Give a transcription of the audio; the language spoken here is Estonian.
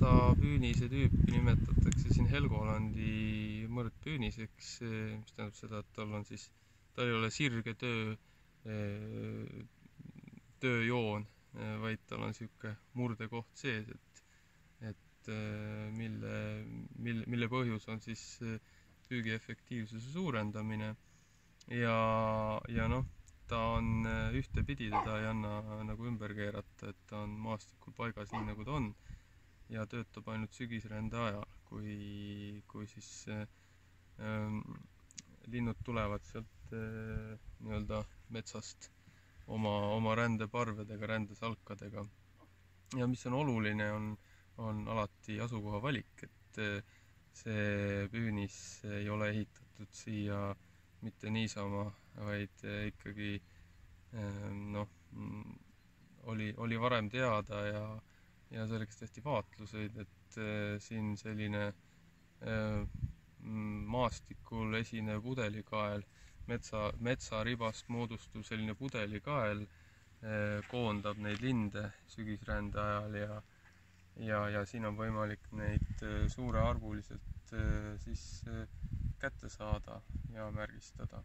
Seda püünise tüüpi nimetatakse siin Helgolandi mõrdpüüniseks, mis tähendab seda, et tal ei ole sirge tööjoon, vaid tal on sihuke murdekoht sees, et mille põhjus on siis püügi efektiivsuse suurendamine ja noh, ta on ühtepidi, teda ei anna nagu ümber keerata, et ta on maastikul paigas nii nagu ta on ja töötab ainult sügisrände ajal, kui siis linnud tulevad sealt nii-öelda metsast oma rändeparvedega, rändesalkadega. Ja mis on oluline, on alati asukoha valik, et see püünis ei ole ehitatud siia mitte niisama, vaid ikkagi oli varem teada ja selleks tehti vaatluseid, et siin selline maastikul esinev pudelikael, metsaribast moodustuv selline pudelikael koondab neid linde sügisrände ajal ja siin on võimalik neid suurearvuliselt siis kätte saada ja märgistada.